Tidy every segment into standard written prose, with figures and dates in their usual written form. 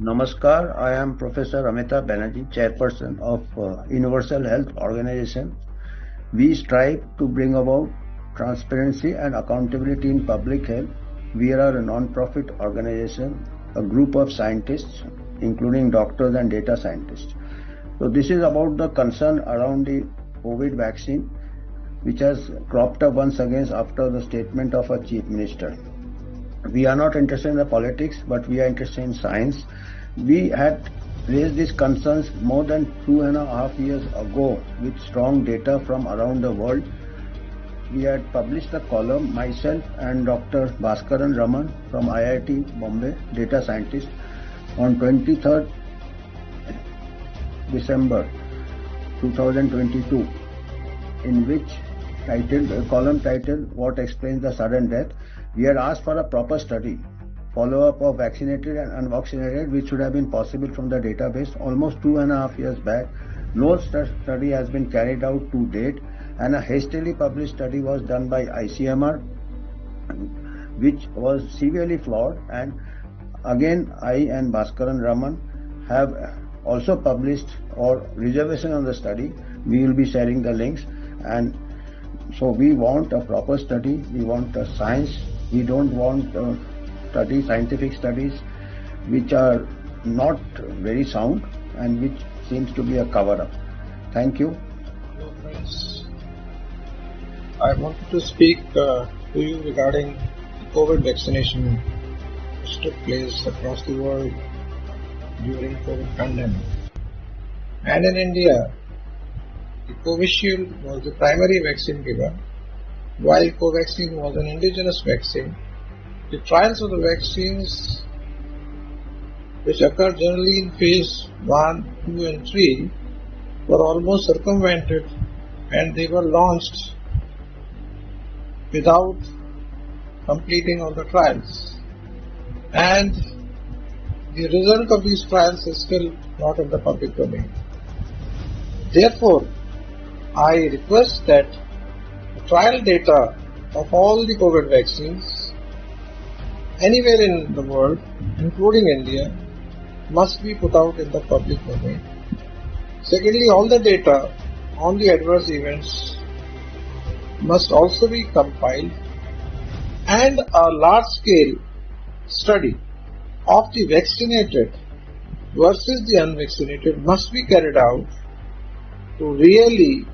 Namaskar, I am Professor Amita Banerjee, Chairperson of Universal Health Organization. We strive to bring about transparency and accountability in public health. We are a non-profit organization, a group of scientists, including doctors and data scientists. So this is about the concern around the COVID vaccine, which has cropped up once again after the statement of a chief minister. We are not interested in the politics, but we are interested in science. We had raised these concerns more than 2.5 years ago with strong data from around the world. We had published a column, myself and Dr. Bhaskaran Raman from IIT Bombay, data scientist, on 23rd December 2022, in which a column titled "What Explains the Sudden Death." We had asked for a proper study, follow-up of vaccinated and unvaccinated, which should have been possible from the database almost 2.5 years back. No study has been carried out to date, and a hastily published study was done by ICMR, which was severely flawed. And again, I and Bhaskaran Raman have also published our reservation on the study. We will be sharing the links. And so we want a proper study, we want a science, we don't want scientific studies which are not very sound and which seems to be a cover-up. Thank you. Hello friends, I wanted to speak to you regarding the COVID vaccination which took place across the world during COVID pandemic. And in India, the Covishield was the primary vaccine given, while Covaxin was an indigenous vaccine. The trials of the vaccines, which occurred generally in phase 1, 2 and 3, were almost circumvented, and they were launched without completing all the trials. And the result of these trials is still not in the public domain. Therefore, I request that the trial data of all the COVID vaccines anywhere in the world, including India, must be put out in the public domain. Secondly, all the data on the adverse events must also be compiled, and a large-scale study of the vaccinated versus the unvaccinated must be carried out to really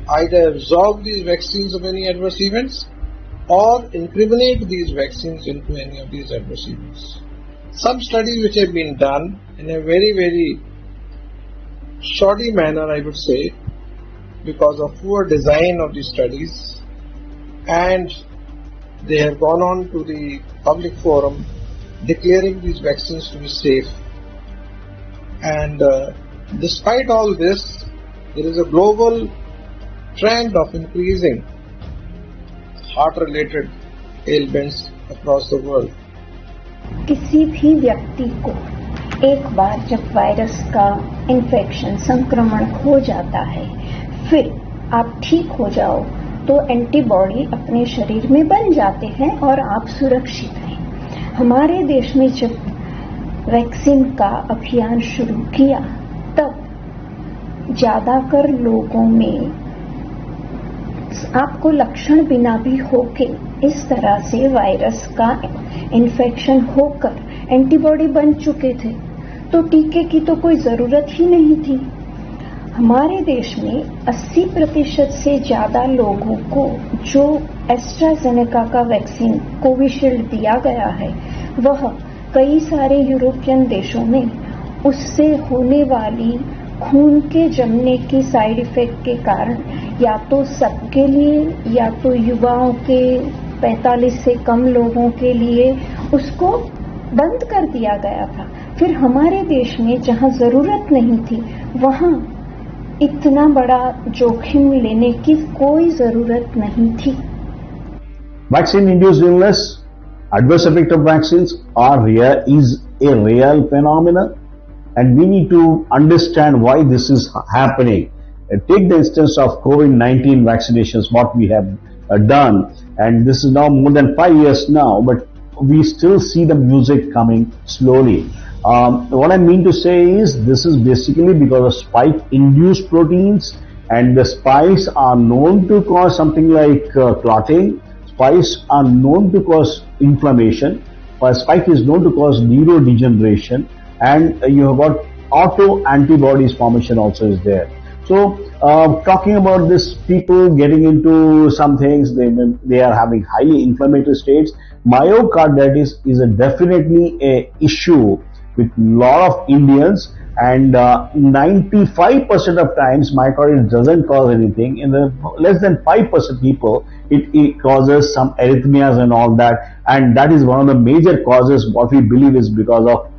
either absorb these vaccines of any adverse events or incriminate these vaccines into any of these adverse events. Some studies which have been done in a very, very shoddy manner, I would say, because of poor design of the studies, and they have gone on to the public forum declaring these vaccines to be safe. And despite all this, there is a global trend of increasing heart-related ailments across the world. किसी भी व्यक्ति को एक बार जब virus का infection संक्रमण हो जाता है, फिर आप ठीक हो जाओ तो एंटीबॉडी अपने शरीर में बन जाते हैं और आप सुरक्षित हैं। हमारे देश में जब वैक्सीन का अभियान शुरू किया, तब ज्यादातर लोगों में आपको लक्षण बिना भी होके इस तरह से वायरस का इन्फेक्शन होकर एंटीबॉडी बन चुके थे, तो टीके की तो कोई जरूरत ही नहीं थी। हमारे देश में 80% से ज्यादा लोगों को जो एस्ट्राजेनेका का वैक्सीन कोविशील्ड दिया गया है, वह कई सारे यूरोपियन देशों में उससे होने वाली खून के जमने की साइड इफेक्ट के कारण या तो सबके लिए या तो युवाओं के 45 से कम लोगों के लिए उसको बंद कर दिया गया था। फिर हमारे देश में जहां जरूरत नहीं थी, वहां इतना बड़ा जोखिम लेने की कोई जरूरत नहीं थी। Vaccine-induced illness, adverse effect of vaccines is a real phenomenon, and we need to understand why this is happening. Take the instance of COVID-19 vaccinations, what we have done, and this is now more than 5 years now, but we still see the music coming slowly. What I mean to say is this is basically because of spike-induced proteins, and the spikes are known to cause something like clotting. Spikes are known to cause inflammation. Spike is known to cause neurodegeneration, and you have got auto-antibodies formation also is there. So, talking about this, people getting into some things, they are having highly inflammatory states. Myocarditis is definitely a issue with lot of Indians, and 95% of times myocarditis doesn't cause anything. In the less than 5% people, it causes some arrhythmias and all that, and that is one of the major causes. What we believe is because of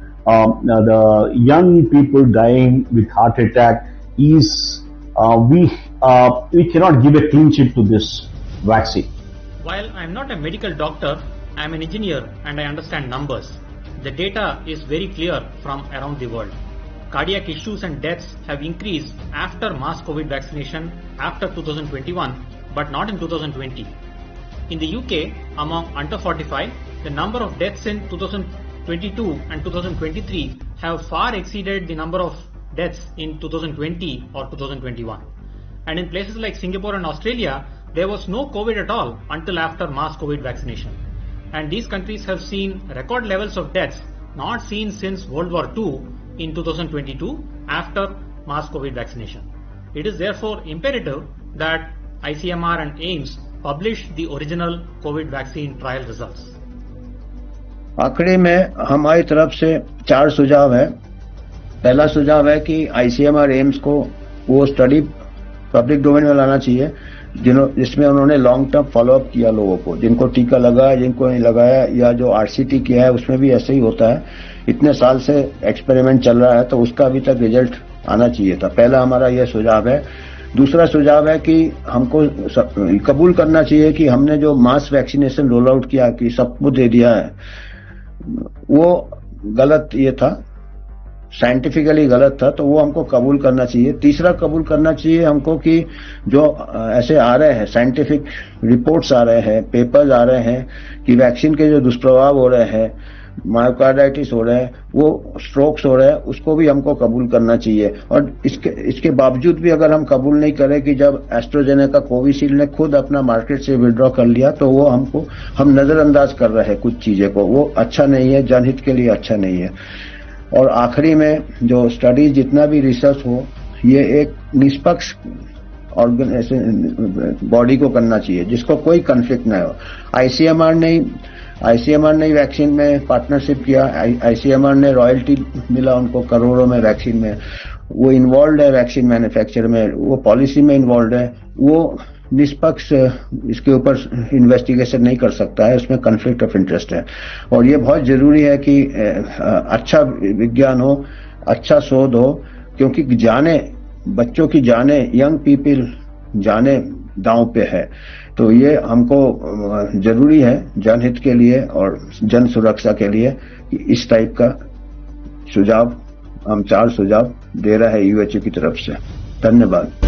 the young people dying with heart attack. Is we cannot give a clean sheet to this vaccine. While I am not a medical doctor, I am an engineer and I understand numbers. The data is very clear from around the world. Cardiac issues and deaths have increased after mass COVID vaccination after 2021, but not in 2020. In the UK, among under 45, the number of deaths in 2022 and 2023 have far exceeded the number of deaths in 2020 or 2021. And in places like Singapore and Australia, there was no COVID at all until after mass COVID vaccination. And these countries have seen record levels of deaths not seen since World War II in 2022 after mass COVID vaccination. It is therefore imperative that ICMR and AIIMS publish the original COVID vaccine trial results. आखिरी में हमारी तरफ से 4 सुझाव है। पहला सुझाव है कि आईसीएमआर एम्स को वो स्टडी पब्लिक डोमेन में लाना चाहिए जिसमें उन्होंने लॉन्ग टर्म फॉलोअप किया लोगों को, जिनको टीका लगाया, जिनको नहीं लगाया, या जो आरसीटी किया है उसमें भी ऐसे ही होता है। इतने साल से एक्सपेरिमेंट चल रहा है तो उसका अभी तक रिजल्ट आना चाहिए था। पहला हमारा यह सुझाव है। दूसरा सुझाव है कि हमको कबूल करना चाहिए कि हमने जो मास वैक्सीनेशन रोल आउट किया कि सबको दे दिया है, वो गलत ये था, साइंटिफिकली गलत था, तो वो हमको कबूल करना चाहिए। तीसरा कबूल करना चाहिए हमको कि जो ऐसे आ रहे हैं साइंटिफिक रिपोर्ट्स आ रहे हैं, पेपर्स आ रहे हैं कि वैक्सीन के जो दुष्प्रभाव हो रहे हैं, मायोकार्डाइटिस हो रहे हैं, वो स्ट्रोक्स हो रहे हैं, उसको भी हमको कबूल करना चाहिए। और इसके बावजूद भी अगर हम कबूल नहीं करें कि जब एस्ट्राजेनेका कोविशील्ड ने खुद अपना मार्केट से विड्रॉ कर लिया, तो वो हम नजरअंदाज कर रहे हैं कुछ चीजें को, वो अच्छा नहीं है, जनहित के लिए अच्छा नहीं है। और आखिरी में जो स्टडीज, जितना भी रिसर्च हो, ये एक निष्पक्ष ऑर्गेनाइजेशन बॉडी को करना चाहिए जिसको कोई कन्फ्लिक्ट ना हो। आईसीएमआर ने वैक्सीन में पार्टनरशिप किया, आईसीएमआर ने रॉयल्टी मिला उनको करोड़ों में वैक्सीन में, वो इन्वॉल्व है वैक्सीन मैन्युफैक्चर में, वो पॉलिसी में इन्वॉल्व है, वो निष्पक्ष इसके ऊपर इन्वेस्टिगेशन नहीं कर सकता है, उसमें कॉन्फ्लिक्ट ऑफ इंटरेस्ट है। और ये बहुत जरूरी है कि अच्छा विज्ञान हो, अच्छा शोध हो, क्योंकि बच्चों की जाने, यंग पीपल जाने दांव पे है। तो ये हमको जरूरी है जनहित के लिए और जन सुरक्षा के लिए कि इस टाइप का सुझाव, हम 4 सुझाव दे रहे हैं यूएचओ की तरफ से। धन्यवाद।